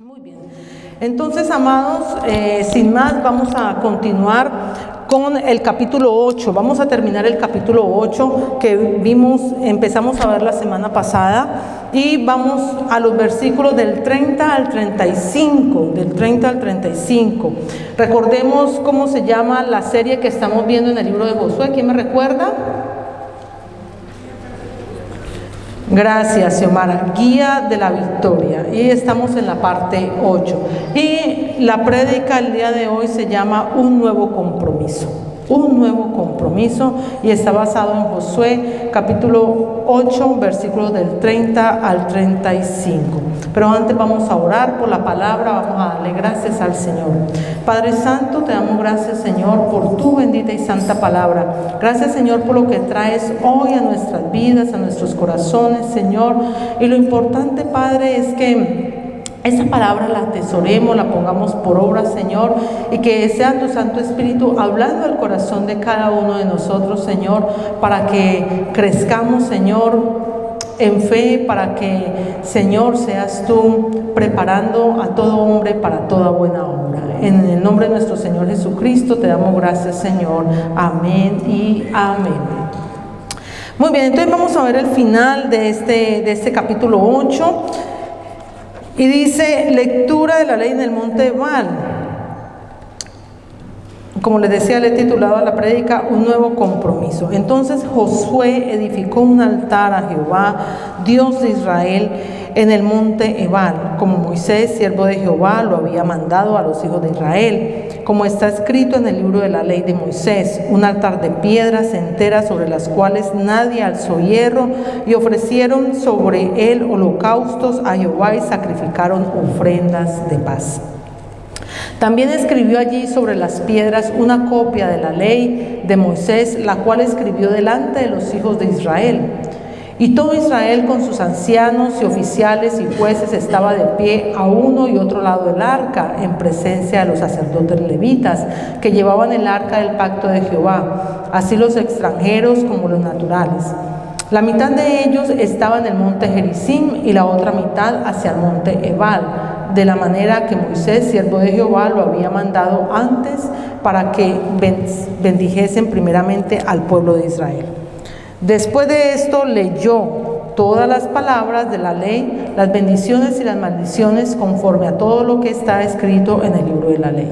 Muy bien. Entonces, amados, sin más, vamos a continuar con el capítulo 8. Vamos a terminar el capítulo 8 que empezamos a ver la semana pasada, y vamos a los versículos del 30 al 35, del 30 al 35. Recordemos cómo se llama la serie que estamos viendo en el libro de Josué. ¿Quién me recuerda? Gracias, Xiomara. Guía de la victoria. Y estamos en la parte 8. Y la prédica el día de hoy se llama Un nuevo compromiso. Un nuevo compromiso, y está basado en Josué capítulo 8, versículos del 30 al 35. Pero antes vamos a orar por la palabra, vamos a darle gracias al Señor. Padre Santo, te damos gracias, Señor, por tu bendita y santa palabra. Gracias, Señor, por lo que traes hoy a nuestras vidas, a nuestros corazones, Señor. Y lo importante, Padre, es que esa palabra la atesoremos, la pongamos por obra, Señor, y que sea tu Santo Espíritu hablando al corazón de cada uno de nosotros, Señor, para que crezcamos, Señor, en fe, para que, Señor, seas tú preparando a todo hombre para toda buena obra. En el nombre de nuestro Señor Jesucristo te damos gracias, Señor. Amén y amén. Muy bien, entonces vamos a ver el final de este capítulo 8. Y dice, lectura de la ley en el monte Ebal. Como les decía, le he titulado a la prédica Un nuevo compromiso. Entonces Josué edificó un altar a Jehová, Dios de Israel, en el monte Ebal, como Moisés, siervo de Jehová, lo había mandado a los hijos de Israel, como está escrito en el libro de la ley de Moisés, un altar de piedras enteras sobre las cuales nadie alzó hierro, y ofrecieron sobre él holocaustos a Jehová y sacrificaron ofrendas de paz. También escribió allí sobre las piedras una copia de la ley de Moisés, la cual escribió delante de los hijos de Israel. Y todo Israel con sus ancianos y oficiales y jueces estaba de pie a uno y otro lado del arca, en presencia de los sacerdotes levitas, que llevaban el arca del pacto de Jehová, así los extranjeros como los naturales. La mitad de ellos estaba en el monte Gerizim y la otra mitad hacia el monte Ebal, de la manera que Moisés, siervo de Jehová, lo había mandado antes, para que bendijesen primeramente al pueblo de Israel. Después de esto leyó todas las palabras de la ley, las bendiciones y las maldiciones, conforme a todo lo que está escrito en el libro de la ley.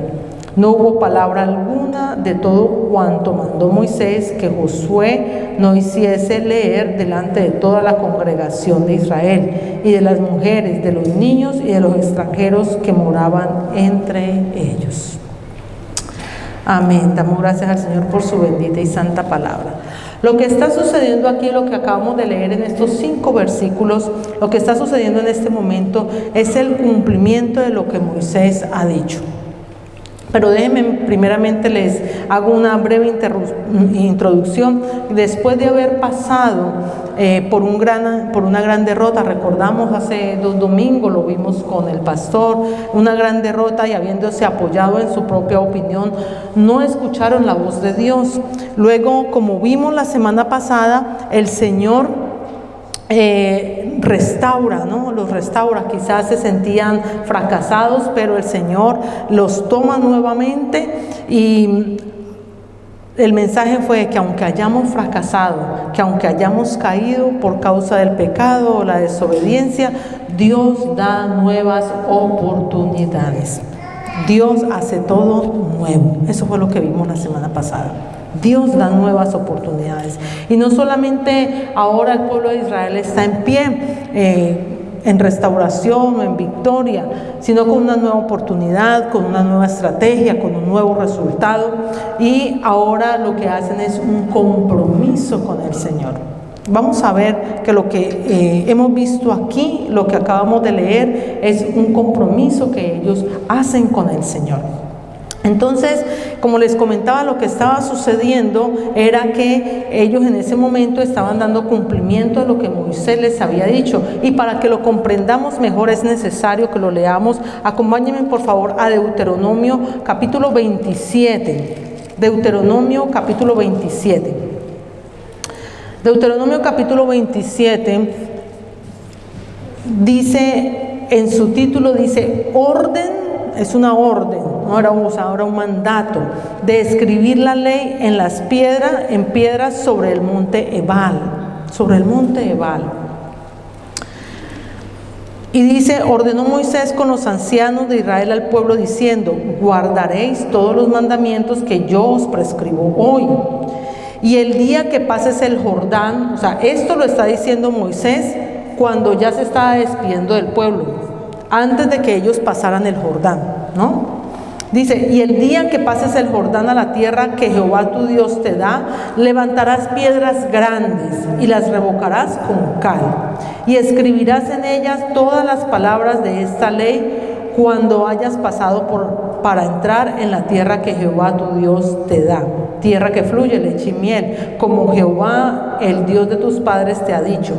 No hubo palabra alguna de todo cuanto mandó Moisés que Josué no hiciese leer delante de toda la congregación de Israel, y de las mujeres, de los niños y de los extranjeros que moraban entre ellos. Amén. Damos gracias al Señor por su bendita y santa palabra. Lo que está sucediendo aquí, lo que acabamos de leer en estos 5 versículos, lo que está sucediendo en este momento es el cumplimiento de lo que Moisés ha dicho. Pero déjenme, primeramente les hago una breve introducción. Después de haber pasado por una gran derrota, recordamos hace 2 domingos, lo vimos con el pastor, una gran derrota, y habiéndose apoyado en su propia opinión, no escucharon la voz de Dios. Luego, como vimos la semana pasada, el Señor restaura, ¿no? Los restaura. Quizás se sentían fracasados, pero el Señor los toma nuevamente, y el mensaje fue que aunque hayamos fracasado, que aunque hayamos caído por causa del pecado o la desobediencia, Dios da nuevas oportunidades. Dios hace todo nuevo. Eso fue lo que vimos la semana pasada. Dios da nuevas oportunidades. Y no solamente ahora el pueblo de Israel está en pie, en restauración o en victoria, sino con una nueva oportunidad, con una nueva estrategia, con un nuevo resultado. Y ahora lo que hacen es un compromiso con el Señor. Vamos a ver que lo que hemos visto aquí, lo que acabamos de leer, es un compromiso que ellos hacen con el Señor. Entonces, como les comentaba, lo que estaba sucediendo era que ellos en ese momento estaban dando cumplimiento a lo que Moisés les había dicho. Y para que lo comprendamos mejor es necesario que lo leamos. Acompáñenme por favor a Deuteronomio capítulo 27. Deuteronomio capítulo 27. Deuteronomio capítulo 27 dice en su título dice orden, es una orden, no era un mandato de escribir la ley en piedras sobre el monte Ebal, Y dice, ordenó Moisés con los ancianos de Israel al pueblo diciendo, guardaréis todos los mandamientos que yo os prescribo hoy. Y el día que pases el Jordán, o sea, esto lo está diciendo Moisés cuando ya se estaba despidiendo del pueblo, antes de que ellos pasaran el Jordán, ¿no? Dice, y el día que pases el Jordán a la tierra que Jehová tu Dios te da, levantarás piedras grandes y las revocarás con cal, y escribirás en ellas todas las palabras de esta ley cuando hayas pasado para entrar en la tierra que Jehová tu Dios te da, tierra que fluye leche y miel, como Jehová, el Dios de tus padres, te ha dicho.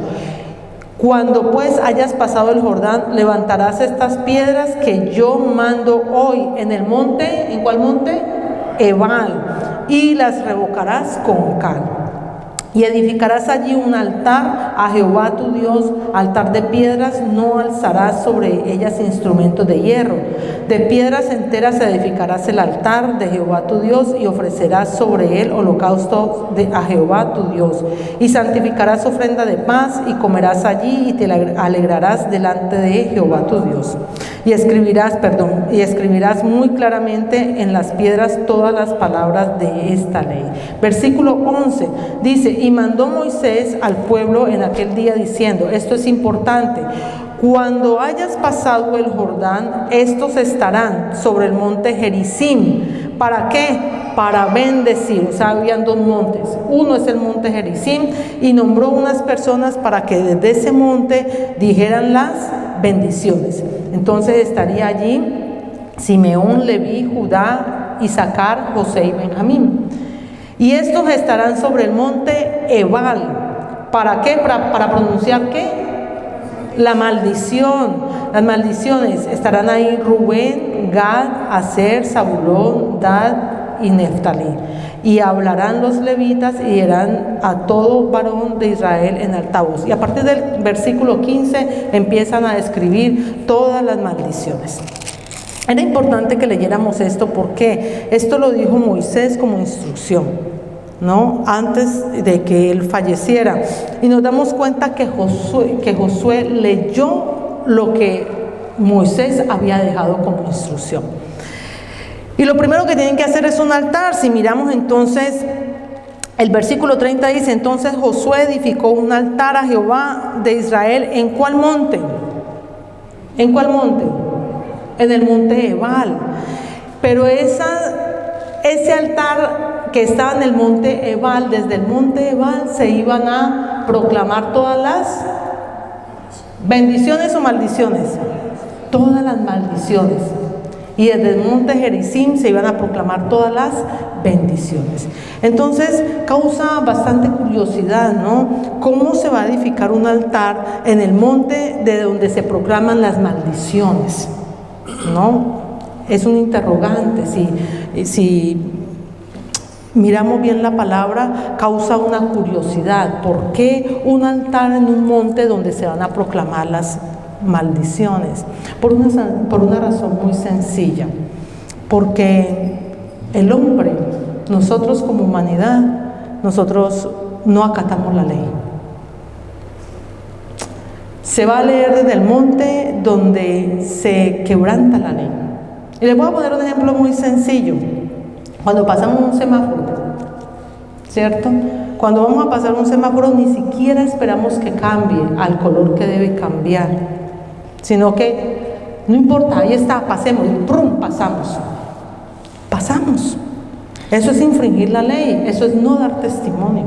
Cuando pues hayas pasado el Jordán, levantarás estas piedras que yo mando hoy en el monte, ¿en cuál monte? Ebal, y las revocarás con cal. Y edificarás allí un altar a Jehová tu Dios, altar de piedras, no alzarás sobre ellas instrumentos de hierro. De piedras enteras edificarás el altar de Jehová tu Dios y ofrecerás sobre él holocausto a Jehová tu Dios. Y santificarás ofrenda de paz y comerás allí y te alegrarás delante de Jehová tu Dios. Y escribirás muy claramente en las piedras todas las palabras de esta ley. Versículo 11 dice, y mandó Moisés al pueblo en aquel día diciendo, esto es importante, cuando hayas pasado el Jordán, estos estarán sobre el monte Gerizim. ¿Para qué? Para bendecir. O sea, habían dos montes. Uno es el monte Gerizim y nombró unas personas para que desde ese monte dijeran las bendiciones. Entonces estaría allí Simeón, Leví, Judá, Isaacar, José y Benjamín. Y estos estarán sobre el monte Ebal. ¿Para qué? Para pronunciar ¿qué? La maldición. Las maldiciones estarán ahí Rubén, Gad, Aser, Zabulón, Gad y Neftalí. Y hablarán los levitas y dirán a todo varón de Israel en altavoz. Y a partir del versículo 15 empiezan a describir todas las maldiciones. Era importante que leyéramos esto porque esto lo dijo Moisés como instrucción, ¿no? Antes de que él falleciera. Y nos damos cuenta que Josué leyó lo que Moisés había dejado como instrucción. Y lo primero que tienen que hacer es un altar. Si miramos entonces, el versículo 30 dice, entonces Josué edificó un altar a Jehová de Israel. ¿En cuál monte? ¿En cuál monte? En el monte Ebal. Pero ese altar que estaba en el monte Ebal, desde el monte Ebal se iban a proclamar todas las bendiciones o maldiciones, todas las maldiciones. Y desde el monte Gerizim se iban a proclamar todas las bendiciones. Entonces causa bastante curiosidad, ¿no? ¿Cómo se va a edificar un altar en el monte de donde se proclaman las maldiciones? ¿No? Es un interrogante. Si miramos bien la palabra, causa una curiosidad. ¿Por qué un altar en un monte donde se van a proclamar las maldiciones? Por una razón muy sencilla. Porque el hombre, nosotros como humanidad, nosotros no acatamos la ley. Se va a leer desde el monte donde se quebranta la ley. Y les voy a poner un ejemplo muy sencillo. Cuando pasamos un semáforo, ¿cierto? Cuando vamos a pasar un semáforo ni siquiera esperamos que cambie al color que debe cambiar, sino que no importa, ahí está, pasemos, y ¡prum!, pasamos. Eso es infringir la ley, eso es no dar testimonio.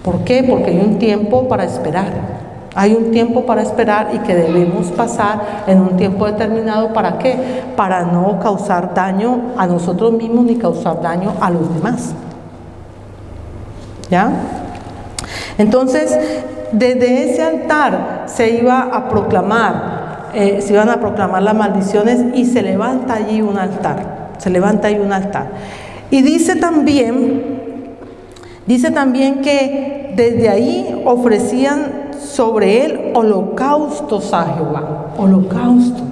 ¿Por qué? Porque hay un tiempo para esperar. Hay un tiempo para esperar y que debemos pasar en un tiempo determinado. ¿Para qué? Para no causar daño a nosotros mismos ni causar daño a los demás. ¿Ya? Entonces, desde ese altar se iban a proclamar las maldiciones y se levanta allí un altar. Y dice también que desde ahí ofrecían sobre él holocaustos a Jehová. Holocausto.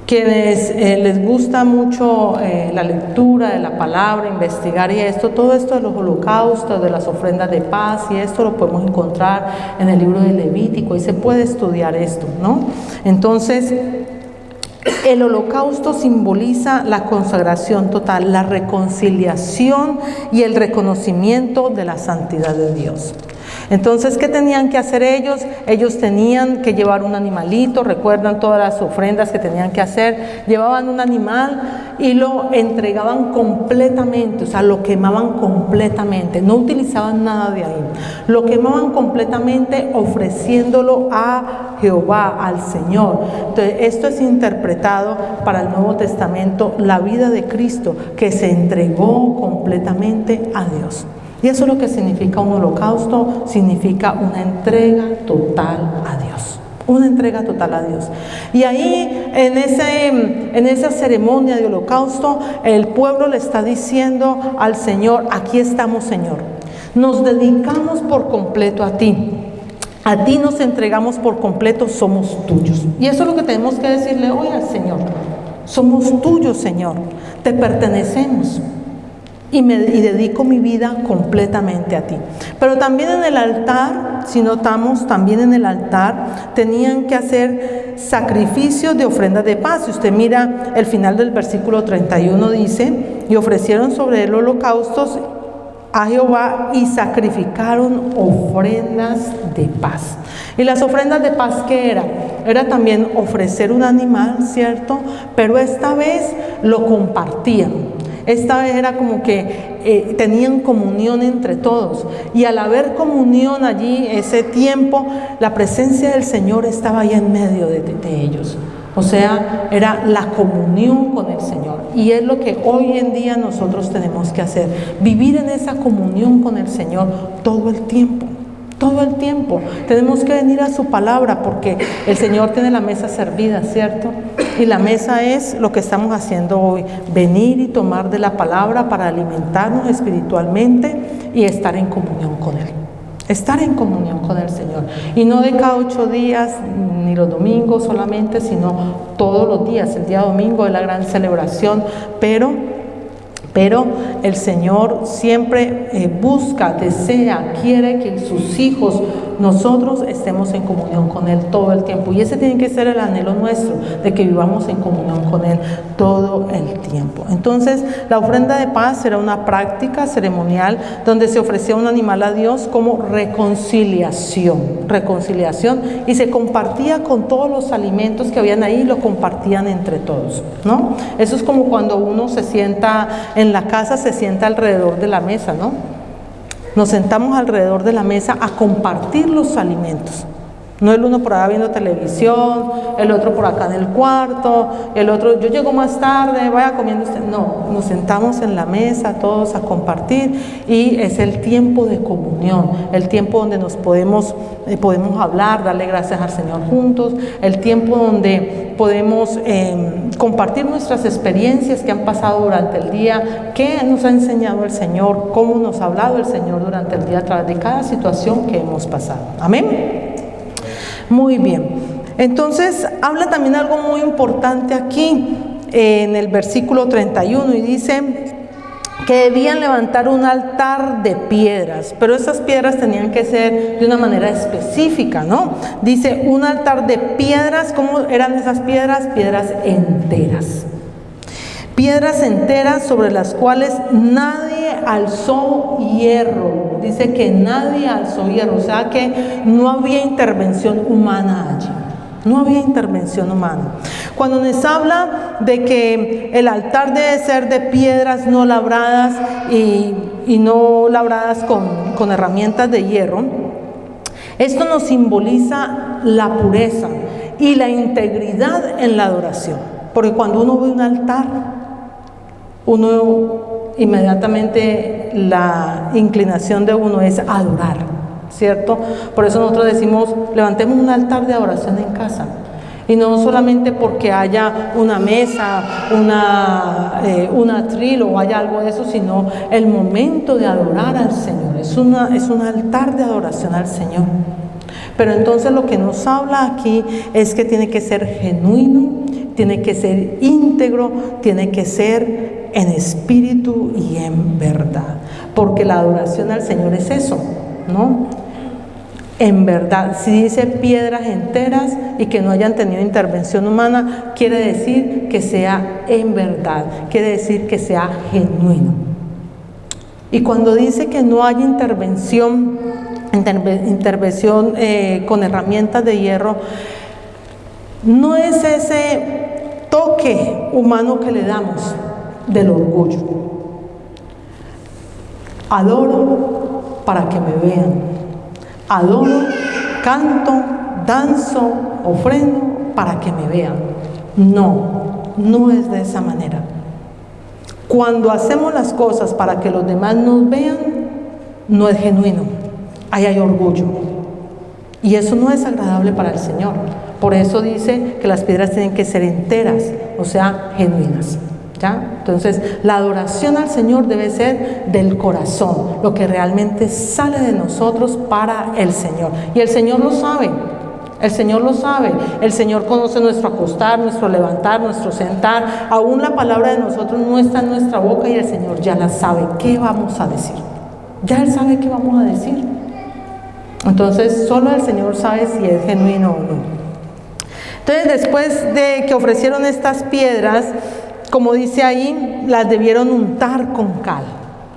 Quienes les gusta mucho la lectura de la palabra, investigar y esto, todo esto de los holocaustos, de las ofrendas de paz y esto lo podemos encontrar en el libro de Levítico y se puede estudiar esto, ¿no? Entonces, el holocausto simboliza la consagración total, la reconciliación y el reconocimiento de la santidad de Dios. Entonces, ¿qué tenían que hacer ellos? Ellos tenían que llevar un animalito, recuerdan todas las ofrendas que tenían que hacer, llevaban un animal y lo entregaban completamente, o sea, lo quemaban completamente, no utilizaban nada de ahí, lo quemaban completamente ofreciéndolo a Jehová, al Señor. Entonces, esto es interpretado para el Nuevo Testamento, la vida de Cristo, que se entregó completamente a Dios. Y eso es lo que significa un holocausto, significa una entrega total a Dios. Una entrega total a Dios. Y ahí, en esa ceremonia de holocausto, el pueblo le está diciendo al Señor: aquí estamos, Señor. Nos dedicamos por completo a ti. A ti nos entregamos por completo, somos tuyos. Y eso es lo que tenemos que decirle hoy al Señor. Somos tuyos, Señor. Te pertenecemos. Y dedico mi vida completamente a ti. Pero también en el altar, si notamos, también en el altar tenían que hacer sacrificios de ofrendas de paz. Si usted mira el final del versículo 31, dice: y ofrecieron sobre él holocaustos a Jehová y sacrificaron ofrendas de paz. Y las ofrendas de paz, ¿qué era? Era también ofrecer un animal, ¿cierto? Pero esta vez lo compartían. Esta vez era como que tenían comunión entre todos. Y al haber comunión allí, ese tiempo, la presencia del Señor estaba ahí en medio de ellos. O sea, era la comunión con el Señor. Y es lo que hoy en día nosotros tenemos que hacer. Vivir en esa comunión con el Señor todo el tiempo. Todo el tiempo. Tenemos que venir a su palabra porque el Señor tiene la mesa servida, ¿cierto? Y la mesa es lo que estamos haciendo hoy. Venir y tomar de la palabra para alimentarnos espiritualmente y estar en comunión con Él. Estar en comunión con el Señor. Y no de cada 8 días, ni los domingos solamente, sino todos los días. El día domingo es la gran celebración, pero el Señor siempre busca, desea, quiere que sus hijos, nosotros estemos en comunión con Él todo el tiempo. Y ese tiene que ser el anhelo nuestro, de que vivamos en comunión con Él todo el tiempo. Entonces, la ofrenda de paz era una práctica ceremonial donde se ofrecía un animal a Dios como reconciliación, y se compartía con todos los alimentos que habían ahí, lo compartían entre todos, ¿no? Eso es como cuando uno se sienta en la casa, se sienta alrededor de la mesa, ¿no? Nos sentamos alrededor de la mesa a compartir los alimentos. No el uno por allá viendo televisión, el otro por acá en el cuarto, el otro, yo llego más tarde, vaya comiendo usted. No, nos sentamos en la mesa todos a compartir y es el tiempo de comunión, el tiempo donde nos podemos hablar, darle gracias al Señor juntos, el tiempo donde podemos compartir nuestras experiencias que han pasado durante el día, qué nos ha enseñado el Señor, cómo nos ha hablado el Señor durante el día a través de cada situación que hemos pasado. Amén. Muy bien. Entonces, habla también algo muy importante aquí en el versículo 31 y dice que debían levantar un altar de piedras, pero esas piedras tenían que ser de una manera específica, ¿no? Dice un altar de piedras. ¿Cómo eran esas piedras? Piedras enteras. Piedras enteras sobre las cuales nadie alzó hierro. Dice que nadie alzó hierro, o sea que no había intervención humana allí. No había intervención humana. Cuando nos habla de que el altar debe ser de piedras no labradas y no labradas con herramientas de hierro, esto nos simboliza la pureza y la integridad en la adoración. Porque cuando uno ve un altar, uno inmediatamente la inclinación de uno es adorar, ¿cierto? Por eso nosotros decimos, levantemos un altar de adoración en casa. Y no solamente porque haya una mesa, un atril o haya algo de eso, sino el momento de adorar al Señor. Es un altar de adoración al Señor. Pero entonces lo que nos habla aquí es que tiene que ser genuino, tiene que ser íntegro, tiene que ser en espíritu y en verdad. Porque la adoración al Señor es eso, ¿no? En verdad, si dice piedras enteras y que no hayan tenido intervención humana, quiere decir que sea en verdad, quiere decir que sea genuino. Y cuando dice que no hay intervención con herramientas de hierro, no es ese toque humano que le damos del orgullo. Adoro para que me vean. Adoro, canto, danzo, ofrendo para que me vean. No es de esa manera. Cuando hacemos las cosas para que los demás nos vean, no es genuino. Ahí hay orgullo. Y eso no es agradable para el Señor. Por eso dice que las piedras tienen que ser enteras, o sea, genuinas. ¿Ya? Entonces, la adoración al Señor debe ser del corazón, lo que realmente sale de nosotros para el Señor. Y el Señor lo sabe, el Señor lo sabe. El Señor conoce nuestro acostar, nuestro levantar, nuestro sentar. Aún la palabra de nosotros no está en nuestra boca y el Señor ya la sabe. ¿Qué vamos a decir? Ya Él sabe qué vamos a decir. Entonces, solo el Señor sabe si es genuino o no. Entonces, después de que ofrecieron estas piedras, como dice ahí, las debieron untar con cal.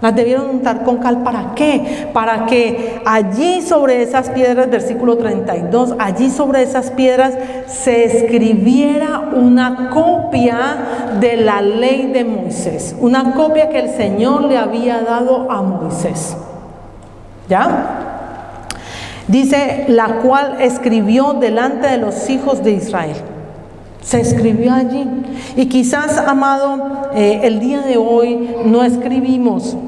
Las debieron untar con cal, ¿para qué? Para que allí sobre esas piedras, versículo 32, allí sobre esas piedras se escribiera una copia de la ley de Moisés. Una copia que el Señor le había dado a Moisés. ¿Ya? Dice, la cual escribió delante de los hijos de Israel. Se escribió allí. Y quizás, amado, el día de hoy no escribimos,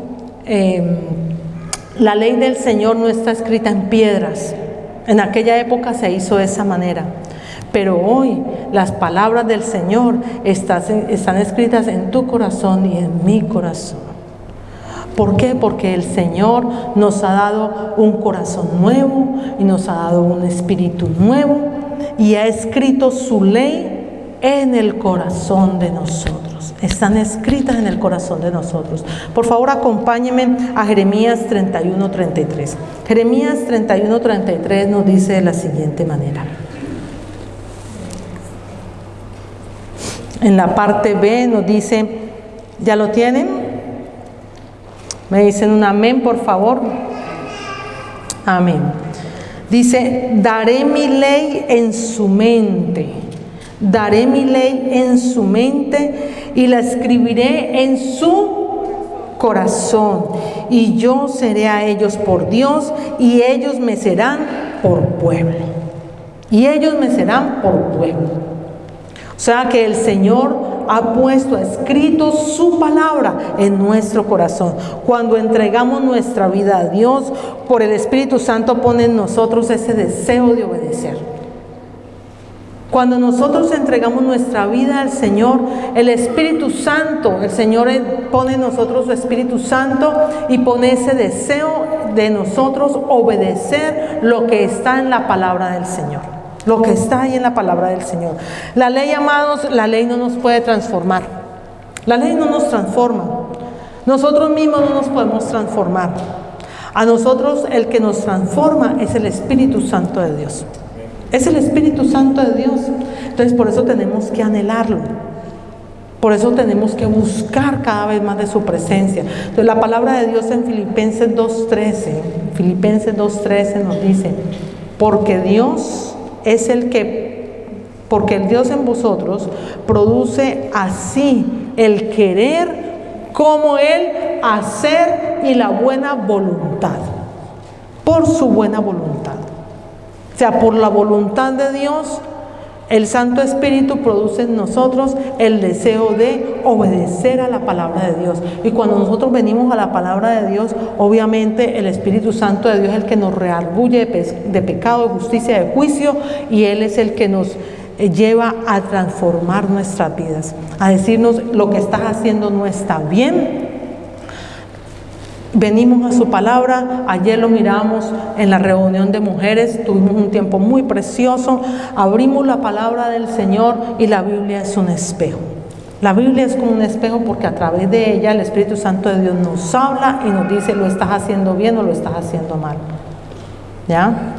la ley del Señor no está escrita en piedras. En aquella época se hizo de esa manera. Pero hoy las palabras del Señor están escritas en tu corazón y en mi corazón. ¿Por qué? Porque el Señor nos ha dado un corazón nuevo y nos ha dado un espíritu nuevo y ha escrito su ley en el corazón de nosotros. Están escritas en el corazón de nosotros. Por favor, acompáñenme a Jeremías 31:33. Jeremías 31:33 nos dice de la siguiente manera. En la parte B nos dice, ¿ya lo tienen? Me dicen un amén, por favor. Amén. Dice, daré mi ley en su mente. Daré mi ley en su mente y la escribiré en su corazón. Y yo seré a ellos por Dios y ellos me serán por pueblo. Y ellos me serán por pueblo. O sea que el Señor ha puesto, ha escrito su palabra en nuestro corazón. Cuando entregamos nuestra vida a Dios, por el Espíritu Santo pone en nosotros ese deseo de obedecer. Cuando nosotros entregamos nuestra vida al Señor, el Espíritu Santo, el Señor pone en nosotros su Espíritu Santo y pone ese deseo de nosotros obedecer lo que está en la palabra del Señor. Lo que está ahí en la palabra del Señor. La ley, amados, la ley no nos puede transformar. La ley no nos transforma. Nosotros mismos no nos podemos transformar. A nosotros el que nos transforma es el Espíritu Santo de Dios. Es el Espíritu Santo de Dios. Entonces por eso tenemos que anhelarlo. Por eso tenemos que buscar cada vez más de su presencia. Entonces la palabra de Dios en Filipenses 2:13 nos dice, porque el Dios en vosotros produce así el querer como el hacer y la buena voluntad. Por su buena voluntad. O sea, por la voluntad de Dios, el Santo Espíritu produce en nosotros el deseo de obedecer a la palabra de Dios. Y cuando nosotros venimos a la palabra de Dios, obviamente el Espíritu Santo de Dios es el que nos reargulle de pecado, de justicia, de juicio, y Él es el que nos lleva a transformar nuestras vidas, a decirnos lo que estás haciendo no está bien. Venimos a su palabra. Ayer lo miramos en la reunión de mujeres, tuvimos un tiempo muy precioso, abrimos la palabra del Señor y la Biblia es un espejo. La Biblia es como un espejo porque a través de ella el Espíritu Santo de Dios nos habla y nos dice lo estás haciendo bien o lo estás haciendo mal. ¿Ya?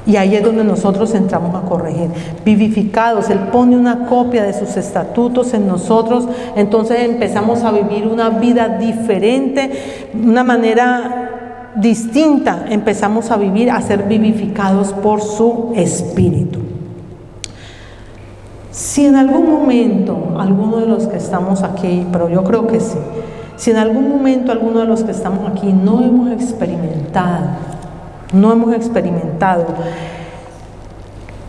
Y ahí es donde nosotros entramos a corregir. Vivificados, Él pone una copia de sus estatutos en nosotros, entonces empezamos a vivir una vida diferente, una manera distinta, empezamos a vivir, a ser vivificados por su Espíritu. Si en algún momento, alguno de los que estamos aquí, pero yo creo que sí, si en algún momento alguno de los que estamos aquí no hemos experimentado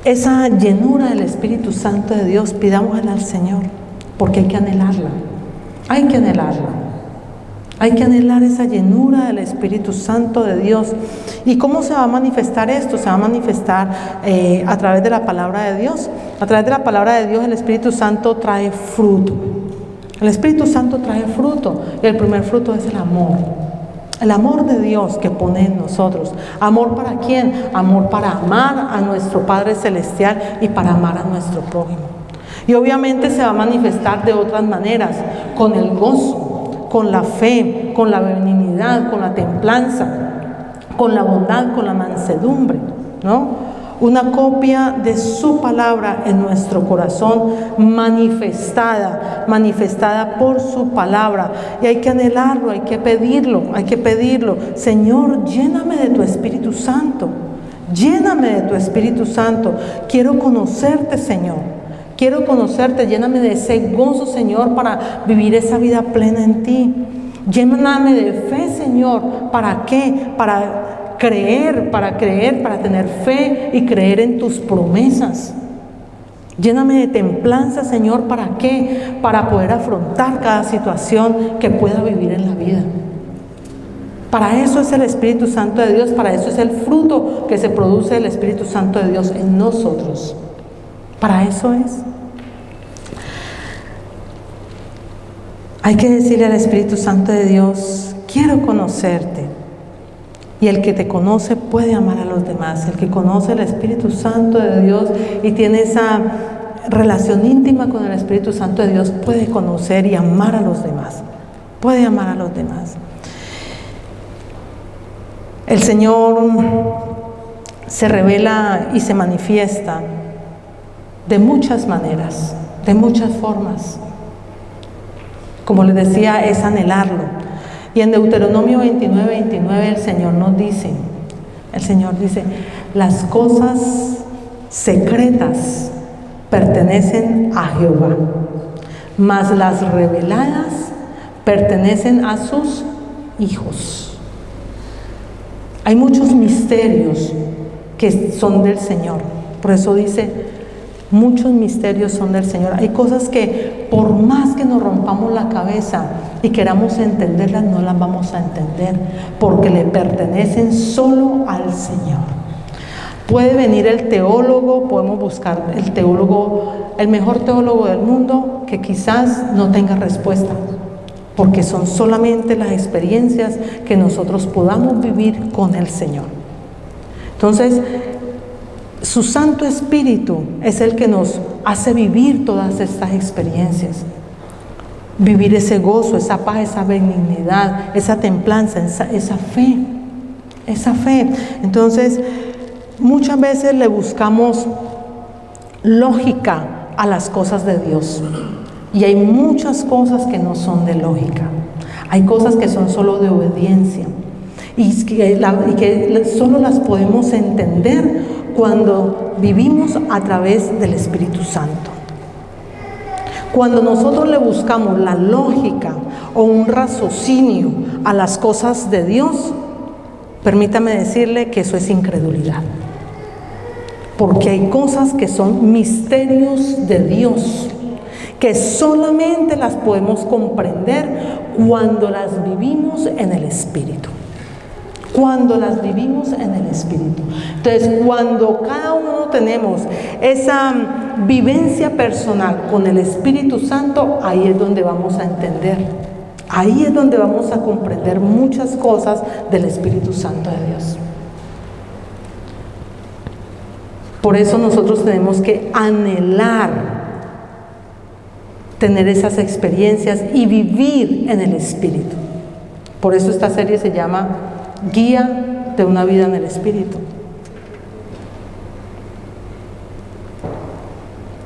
esa llenura del Espíritu Santo de Dios, pidámosla al Señor, porque hay que anhelarla, hay que anhelar esa llenura del Espíritu Santo de Dios. ¿Y cómo se va a manifestar esto? Se va a manifestar a través de la palabra de Dios. A través de la palabra de Dios el Espíritu Santo trae fruto. El Espíritu Santo trae fruto y el primer fruto es el amor. El amor de Dios que pone en nosotros. ¿Amor para quién? Amor para amar a nuestro Padre Celestial y para amar a nuestro prójimo. Y obviamente se va a manifestar de otras maneras, con el gozo, con la fe, con la benignidad, con la templanza, con la bondad, con la mansedumbre, ¿no? Una copia de su palabra en nuestro corazón, manifestada por su palabra. Y hay que anhelarlo, hay que pedirlo. Señor, lléname de tu Espíritu Santo. Lléname de tu Espíritu Santo. Quiero conocerte, Señor. Quiero conocerte. Lléname de ese gozo, Señor, para vivir esa vida plena en ti. Lléname de fe, Señor. ¿Para qué? Para tener fe y creer en tus promesas. Lléname de templanza, Señor, ¿para qué? Para poder afrontar cada situación que pueda vivir en la vida. Para eso es el Espíritu Santo de Dios, para eso es el fruto que se produce del Espíritu Santo de Dios en nosotros. Para eso es. Hay que decirle al Espíritu Santo de Dios, quiero conocerte. Y el que te conoce puede amar a los demás. El que conoce el Espíritu Santo de Dios y tiene esa relación íntima con el Espíritu Santo de Dios puede conocer y amar a los demás. Puede amar a los demás. El Señor se revela y se manifiesta de muchas maneras, de muchas formas. Como les decía, es anhelarlo. Y en Deuteronomio 29:29 el Señor dice, las cosas secretas pertenecen a Jehová, mas las reveladas pertenecen a sus hijos. Hay muchos misterios que son del Señor, por eso dice, muchos misterios son del Señor. Hay cosas que por más que nos rompamos la cabeza y queramos entenderlas, no las vamos a entender, porque le pertenecen solo al Señor. Puede venir el teólogo, podemos buscar el teólogo, el mejor teólogo del mundo, que quizás no tenga respuesta, porque son solamente las experiencias que nosotros podamos vivir con el Señor. Entonces, su Santo Espíritu es el que nos hace vivir todas estas experiencias. Vivir ese gozo, esa paz, esa benignidad, esa templanza, esa fe. Entonces, muchas veces le buscamos lógica a las cosas de Dios. Y hay muchas cosas que no son de lógica. Hay cosas que son solo de obediencia. Y que solo las podemos entender cuando vivimos a través del Espíritu Santo. Cuando nosotros le buscamos la lógica o un raciocinio a las cosas de Dios, permítame decirle que eso es incredulidad. Porque hay cosas que son misterios de Dios, que solamente las podemos comprender cuando las vivimos en el Espíritu. cuando las vivimos en el Espíritu. Entonces, cuando cada uno tenemos esa vivencia personal con el Espíritu Santo, ahí es donde vamos a entender, ahí es donde vamos a comprender muchas cosas del Espíritu Santo de Dios. Por eso nosotros tenemos que anhelar tener esas experiencias y vivir en el Espíritu. Por eso esta serie se llama Guía de una vida en el Espíritu.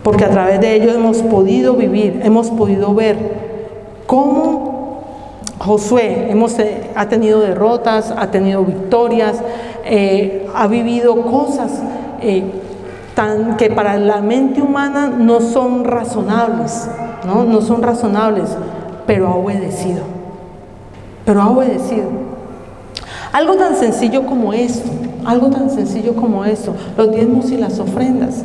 Porque a través de ello hemos podido vivir, hemos podido ver cómo Josué ha tenido derrotas, ha tenido victorias, ha vivido cosas que para la mente humana no son razonables, no son razonables, pero ha obedecido. Algo tan sencillo como esto, los diezmos y las ofrendas.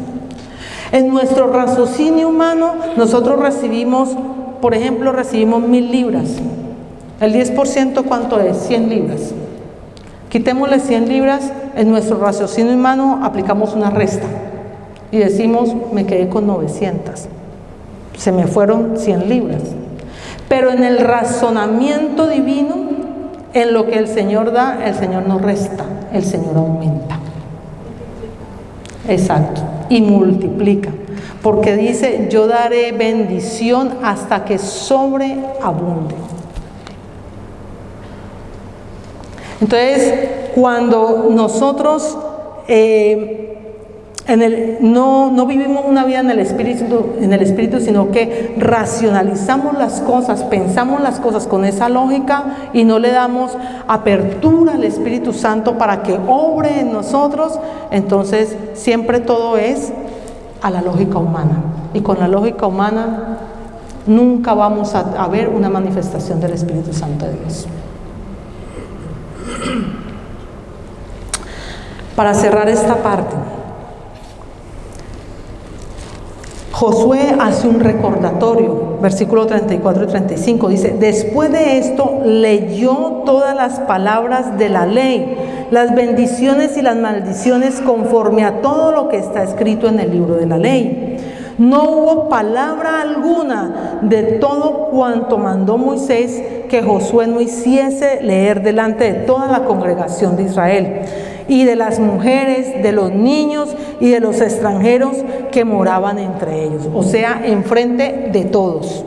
En nuestro raciocinio humano, nosotros recibimos, por ejemplo, 1,000 libras. El 10%, ¿cuánto es? 100 libras. Quitémosle 100 libras, en nuestro raciocinio humano aplicamos una resta y decimos, me quedé con 900. Se me fueron 100 libras. Pero en el razonamiento divino, en lo que el Señor da, el Señor no resta, el Señor aumenta. Exacto. Y multiplica. Porque dice, yo daré bendición hasta que sobreabunde. Entonces, cuando nosotros no vivimos una vida en el Espíritu, sino que racionalizamos las cosas, pensamos las cosas con esa lógica y no le damos apertura al Espíritu Santo para que obre en nosotros, entonces siempre todo es a la lógica humana. Y con la lógica humana nunca vamos a ver una manifestación del Espíritu Santo de Dios. Para cerrar esta parte, Josué hace un recordatorio, versículos 34 y 35, dice, después de esto leyó todas las palabras de la ley, las bendiciones y las maldiciones conforme a todo lo que está escrito en el libro de la ley. No hubo palabra alguna de todo cuanto mandó Moisés que Josué no hiciese leer delante de toda la congregación de Israel, y de las mujeres, de los niños y de los extranjeros que moraban entre ellos. O sea, enfrente de todos.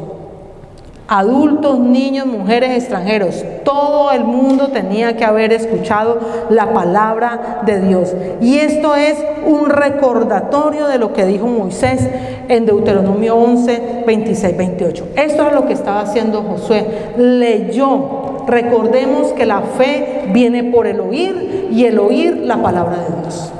Adultos, niños, mujeres, extranjeros. Todo el mundo tenía que haber escuchado la palabra de Dios. Y esto es un recordatorio de lo que dijo Moisés en Deuteronomio 11, 26, 28. Esto es lo que estaba haciendo Josué. Leyó. Recordemos que la fe viene por el oír y el oír la palabra de Dios.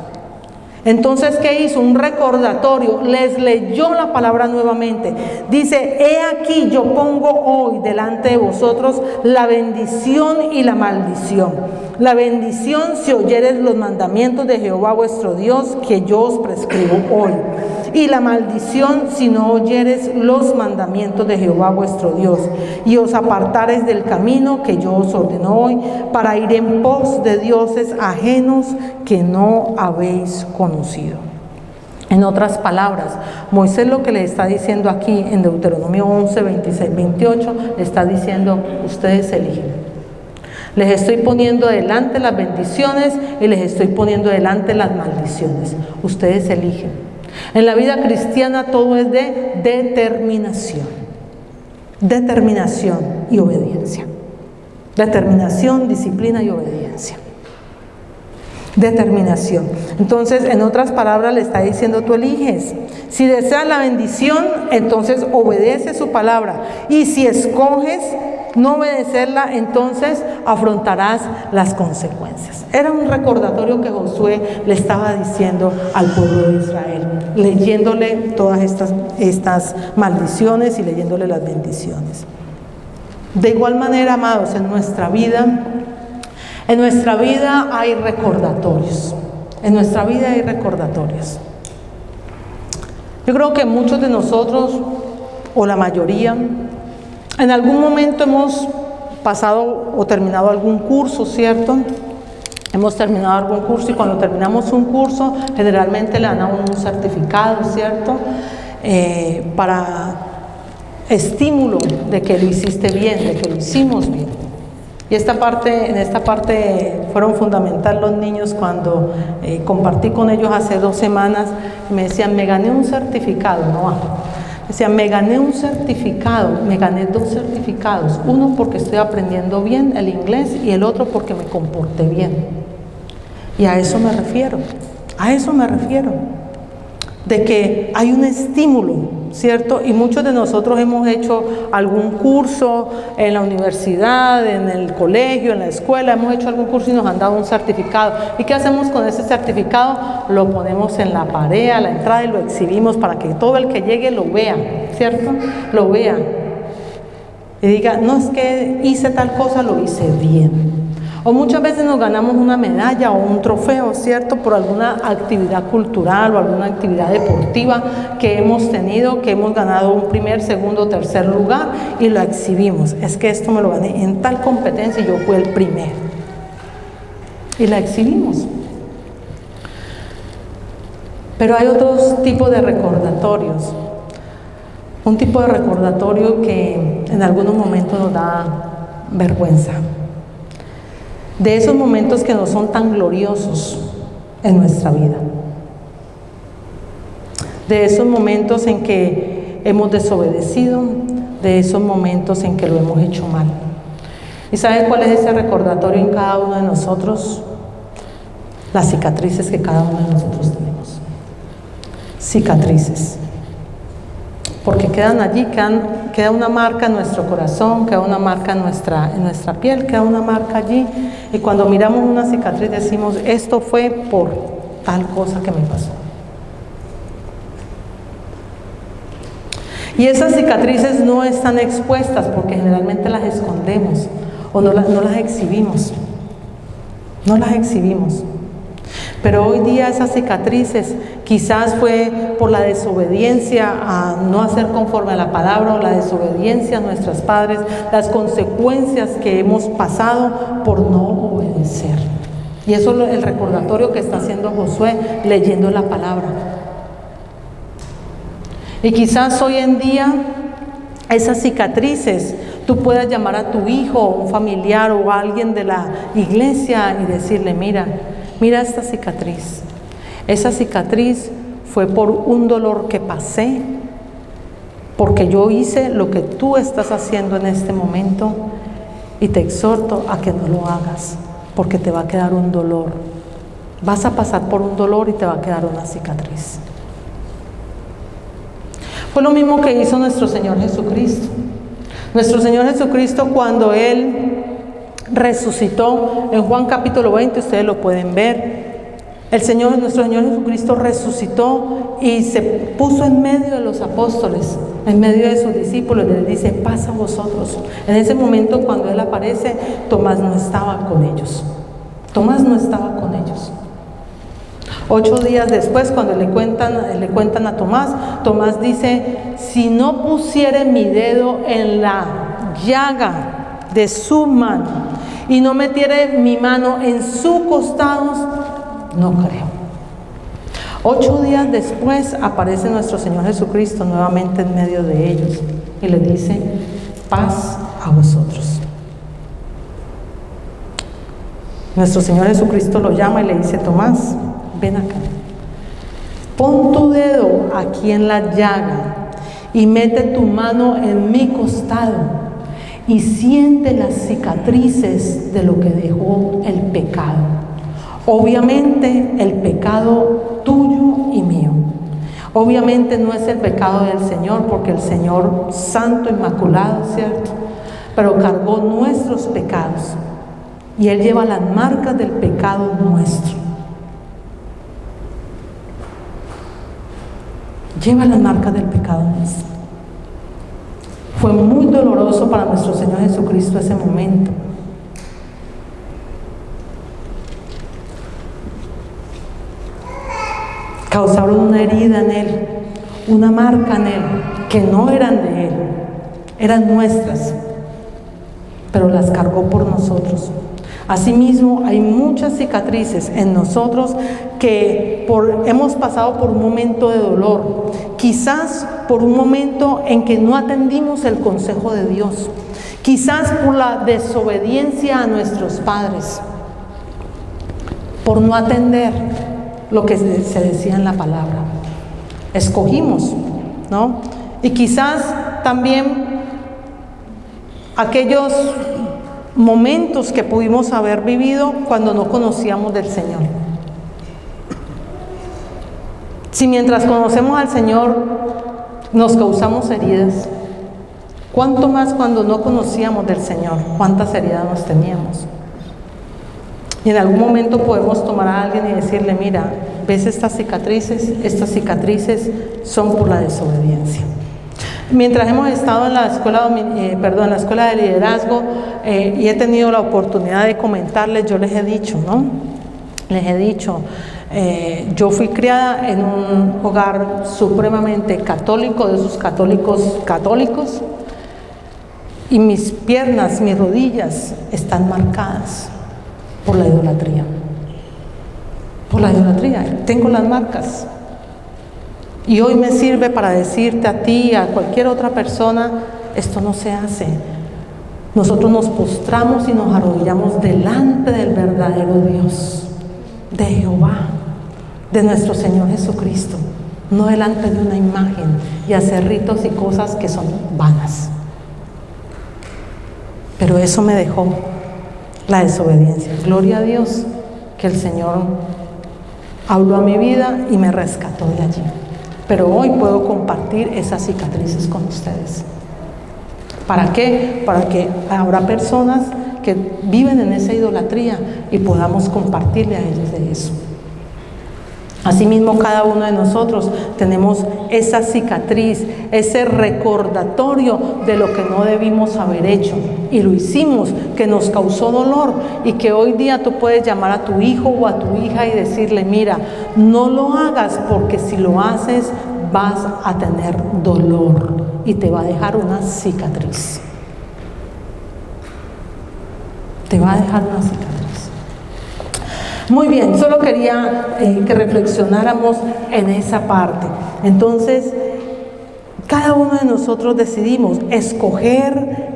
Entonces, ¿qué hizo? Un recordatorio, les leyó la palabra nuevamente. Dice, he aquí yo pongo hoy delante de vosotros la bendición y la maldición. La bendición si oyeres los mandamientos de Jehová vuestro Dios que yo os prescribo hoy. Y la maldición si no oyeres los mandamientos de Jehová vuestro Dios y os apartares del camino que yo os ordeno hoy para ir en pos de dioses ajenos que no habéis conocido. En otras palabras, Moisés lo que le está diciendo aquí en Deuteronomio 11, 26, 28, le está diciendo, ustedes eligen. Les estoy poniendo delante las bendiciones y les estoy poniendo delante las maldiciones. Ustedes eligen. En la vida cristiana todo es de determinación. Determinación y obediencia. Determinación, disciplina y obediencia. Determinación. Entonces, en otras palabras, le está diciendo, tú eliges. Si deseas la bendición, entonces obedece su palabra. Y si escoges no obedecerla, entonces afrontarás las consecuencias. Era un recordatorio que Josué le estaba diciendo al pueblo de Israel, leyéndole todas estas maldiciones y leyéndole las bendiciones. De igual manera, amados, en nuestra vida hay recordatorios. En nuestra vida hay recordatorios. Yo creo que muchos de nosotros, o la mayoría, en algún momento hemos pasado o terminado algún curso, ¿cierto? hemos terminado algún curso, y cuando terminamos un curso generalmente le dan a uno un certificado, ¿cierto? Para estímulo de que lo hiciste bien, de que lo hicimos bien. Y en esta parte fueron fundamental los niños cuando compartí con ellos hace 2 semanas. Me decían, me gané un certificado, no. Decían, me gané un certificado, me gané 2 certificados, uno porque estoy aprendiendo bien el inglés y el otro porque me comporté bien. Y a eso me refiero, de que hay un estímulo, ¿cierto? Y muchos de nosotros hemos hecho algún curso en la universidad, en el colegio, en la escuela, hemos hecho algún curso y nos han dado un certificado. ¿Y qué hacemos con ese certificado? Lo ponemos en la pared, a la entrada, y lo exhibimos para que todo el que llegue lo vea, ¿cierto? Lo vea y diga, no, es que hice tal cosa, lo hice bien. O muchas veces nos ganamos una medalla o un trofeo, ¿cierto? Por alguna actividad cultural o alguna actividad deportiva que hemos tenido, que hemos ganado un primer, segundo, tercer lugar, y lo exhibimos. Es que esto me lo gané en tal competencia y yo fui el primero. Y la exhibimos. Pero hay otros tipos de recordatorios. Un tipo de recordatorio que en algunos momentos nos da vergüenza. De esos momentos que no son tan gloriosos en nuestra vida. De esos momentos en que hemos desobedecido, de esos momentos en que lo hemos hecho mal. ¿Y sabe cuál es ese recordatorio en cada uno de nosotros? Las cicatrices que cada uno de nosotros tenemos. Cicatrices. Porque quedan allí, queda una marca en nuestro corazón, queda una marca en nuestra piel, queda una marca allí. Y cuando miramos una cicatriz decimos, esto fue por tal cosa que me pasó. Y esas cicatrices no están expuestas porque generalmente las escondemos o no las exhibimos. No las exhibimos. Pero hoy día esas cicatrices quizás fue por la desobediencia a no hacer conforme a la palabra, o la desobediencia a nuestros padres, las consecuencias que hemos pasado por no obedecer. Y eso es el recordatorio que está haciendo Josué leyendo la palabra. Y quizás hoy en día esas cicatrices tú puedas llamar a tu hijo, o un familiar o a alguien de la iglesia y decirle, mira esta cicatriz. Esa cicatriz fue por un dolor que pasé, porque yo hice lo que tú estás haciendo en este momento, y te exhorto a que no lo hagas, porque te va a quedar un dolor. Vas a pasar por un dolor y te va a quedar una cicatriz. Fue lo mismo que hizo nuestro Señor Jesucristo. Nuestro Señor Jesucristo, cuando Él resucitó, en Juan capítulo 20, ustedes lo pueden ver, nuestro Señor Jesucristo resucitó y se puso en medio de los apóstoles, en medio de sus discípulos, y les dice, pasa vosotros. En ese momento, cuando Él aparece, Tomás no estaba con ellos. 8 días después, cuando le cuentan a Tomás, Tomás dice, si no pusiere mi dedo en la llaga de su mano y no metiere mi mano en su costado, no creo. 8 días después aparece nuestro Señor Jesucristo nuevamente en medio de ellos y les dice, paz a vosotros. Nuestro Señor Jesucristo lo llama y le dice, Tomás, ven acá, pon tu dedo aquí en la llaga y mete tu mano en mi costado y siente las cicatrices de lo que dejó el pecado. Obviamente el pecado tuyo y mío. Obviamente no es el pecado del Señor, porque el Señor santo, inmaculado, ¿cierto? Pero cargó nuestros pecados y Él lleva las marcas del pecado nuestro. Lleva las marcas del pecado nuestro. Fue muy doloroso para nuestro Señor Jesucristo ese momento. Causaron una herida en Él, una marca en Él, que no eran de Él, eran nuestras, pero las cargó por nosotros. Asimismo, hay muchas cicatrices en nosotros que hemos pasado por un momento de dolor, quizás por un momento en que no atendimos el consejo de Dios, quizás por la desobediencia a nuestros padres, por no atender lo que se decía en la palabra. Escogimos, ¿no? Y quizás también aquellos momentos que pudimos haber vivido cuando no conocíamos del Señor. Si mientras conocemos al Señor nos causamos heridas, ¿cuánto más cuando no conocíamos del Señor? ¿Cuántas heridas nos teníamos? Y en algún momento podemos tomar a alguien y decirle, mira, ¿ves estas cicatrices? Estas cicatrices son por la desobediencia. Mientras hemos estado en la escuela, en la escuela de liderazgo y he tenido la oportunidad de comentarles, yo les he dicho, ¿no? Les he dicho, yo fui criada en un hogar supremamente católico, de esos católicos, y mis piernas, mis rodillas están marcadas por la idolatría. Por la idolatría, tengo las marcas. Y hoy me sirve para decirte a ti, a cualquier otra persona, esto no se hace. Nosotros nos postramos y nos arrodillamos delante del verdadero Dios, de Jehová, de nuestro Señor Jesucristo, no delante de una imagen y hacer ritos y cosas que son vanas. Pero eso me dejó la desobediencia. Gloria a Dios que el Señor habló a mi vida y me rescató de allí. Pero hoy puedo compartir esas cicatrices con ustedes. ¿Para qué? Para que habrá personas que viven en esa idolatría y podamos compartirle a ellos de eso. Asimismo, cada uno de nosotros tenemos esa cicatriz, ese recordatorio de lo que no debimos haber hecho y lo hicimos, que nos causó dolor y que hoy día tú puedes llamar a tu hijo o a tu hija y decirle, mira, no lo hagas porque si lo haces vas a tener dolor y te va a dejar una cicatriz. Te va a dejar una cicatriz. Muy bien, solo quería que reflexionáramos en esa parte. Entonces, cada uno de nosotros decidimos escoger,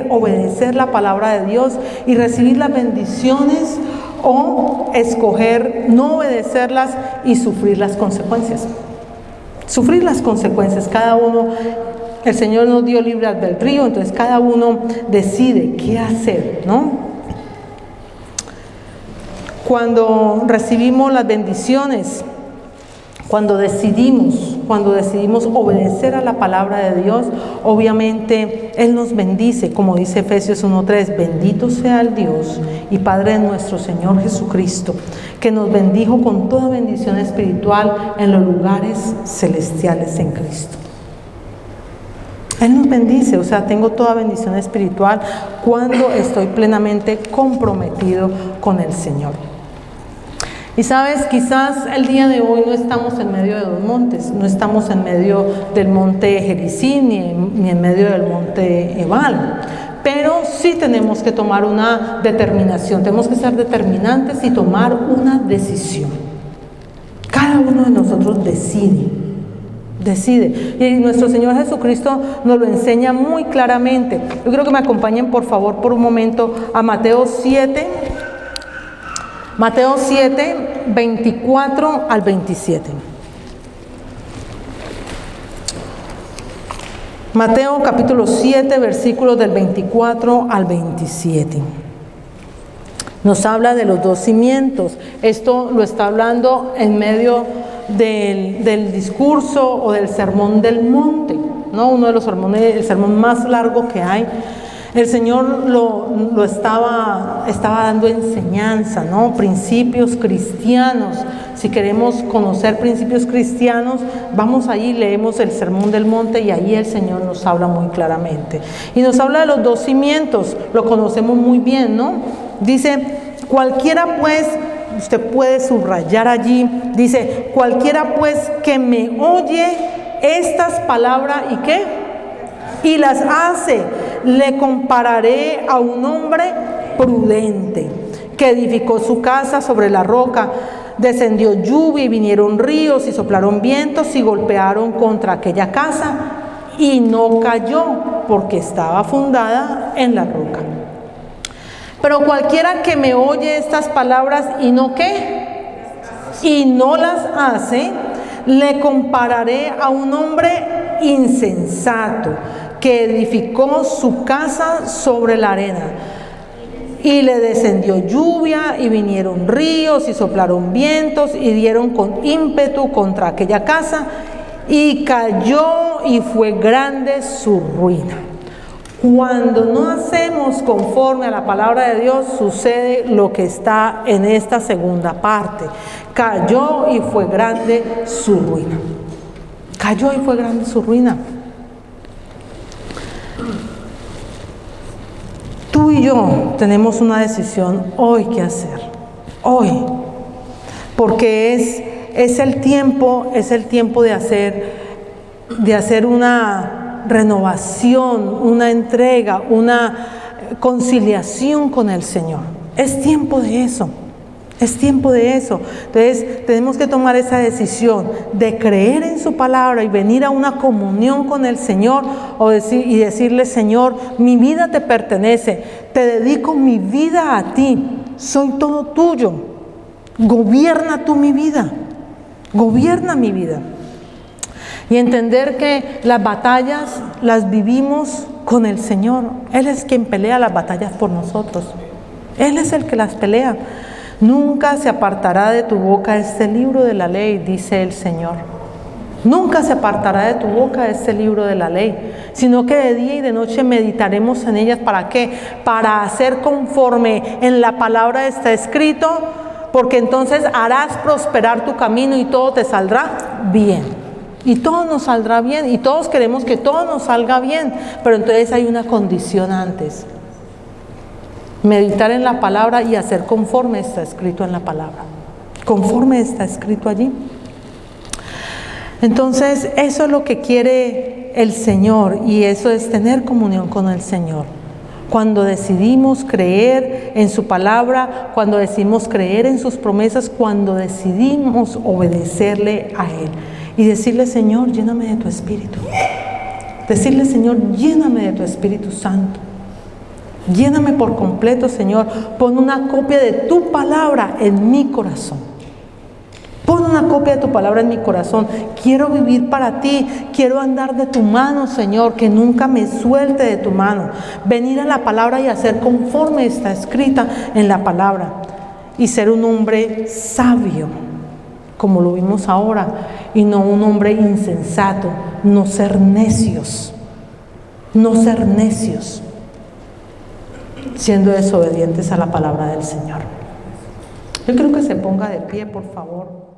obedecer la palabra de Dios y recibir las bendiciones, o escoger no obedecerlas y sufrir las consecuencias. Sufrir las consecuencias, cada uno, el Señor nos dio libre albedrío, entonces cada uno decide qué hacer, ¿no? Cuando recibimos las bendiciones, cuando decidimos obedecer a la palabra de Dios, obviamente Él nos bendice, como dice Efesios 1:3, bendito sea el Dios y Padre de nuestro Señor Jesucristo, que nos bendijo con toda bendición espiritual en los lugares celestiales en Cristo. Él nos bendice, o sea, tengo toda bendición espiritual cuando estoy plenamente comprometido con el Señor. Y sabes, quizás el día de hoy no estamos en medio de dos montes, no estamos en medio del monte Gerizim ni en medio del monte Ebal, pero sí tenemos que tomar una determinación, tenemos que ser determinantes y tomar una decisión. Cada uno de nosotros decide. Y nuestro Señor Jesucristo nos lo enseña muy claramente. Yo quiero que me acompañen por favor por un momento a Mateo 7, 24 al 27. Mateo capítulo 7, versículos del 24 al 27. Nos habla de los dos cimientos. Esto lo está hablando en medio del discurso o del sermón del monte, ¿no? Uno de los sermones, el sermón más largo que hay. El Señor lo estaba dando enseñanza, ¿no? Principios cristianos. Si queremos conocer principios cristianos, vamos allí, leemos el Sermón del Monte y ahí el Señor nos habla muy claramente. Y nos habla de los dos cimientos, lo conocemos muy bien, ¿no? Dice, cualquiera pues, usted puede subrayar allí, dice, cualquiera pues que me oye estas palabras, ¿y qué? Y las hace, le compararé a un hombre prudente, que edificó su casa sobre la roca. Descendió lluvia y vinieron ríos y soplaron vientos y golpearon contra aquella casa y no cayó porque estaba fundada en la roca. Pero cualquiera que me oye estas palabras y no ¿qué? Y no las hace, le compararé a un hombre insensato que edificó su casa sobre la arena. Y le descendió lluvia y vinieron ríos y soplaron vientos y dieron con ímpetu contra aquella casa y cayó y fue grande su ruina. Cuando no hacemos conforme a la palabra de Dios, sucede lo que está en esta segunda parte. Cayó y fue grande su ruina. Cayó y fue grande su ruina. Tú y yo tenemos una decisión hoy que hacer. Hoy. Porque es el tiempo de hacer una renovación, una entrega, una conciliación con el Señor. Es tiempo de eso. Es tiempo de eso. Entonces tenemos que tomar esa decisión de creer en su palabra y venir a una comunión con el Señor y decirle: Señor, mi vida te pertenece, te dedico mi vida a ti, soy todo tuyo, gobierna tú mi vida, gobierna mi vida. Y entender que las batallas las vivimos con el Señor. Él es quien pelea las batallas por nosotros. Él es el que las pelea. Nunca se apartará de tu boca este libro de la ley, dice el Señor. Nunca se apartará de tu boca este libro de la ley, sino que de día y de noche meditaremos en ellas. ¿Para qué? Para hacer conforme en la palabra está escrito, porque entonces harás prosperar tu camino y todo te saldrá bien. Y todo nos saldrá bien, y todos queremos que todo nos salga bien, pero entonces hay una condición antes: meditar en la palabra y hacer conforme está escrito en la palabra, conforme está escrito allí. Entonces eso es lo que quiere el Señor, y eso es tener comunión con el Señor. Cuando decidimos creer en su palabra, cuando decidimos creer en sus promesas, cuando decidimos obedecerle a Él y decirle: Señor, lléname de tu Espíritu. Decirle: Señor, lléname de tu Espíritu Santo. Lléname por completo, Señor. Pon una copia de tu palabra en mi corazón. Pon una copia de tu palabra en mi corazón. Quiero vivir para ti. Quiero andar de tu mano, Señor. Que nunca me suelte de tu mano. Venir a la palabra y hacer conforme está escrita en la palabra. Y ser un hombre sabio, como lo vimos ahora, y no un hombre insensato. No ser necios. No ser necios, siendo desobedientes a la palabra del Señor. Yo creo que se ponga de pie, por favor.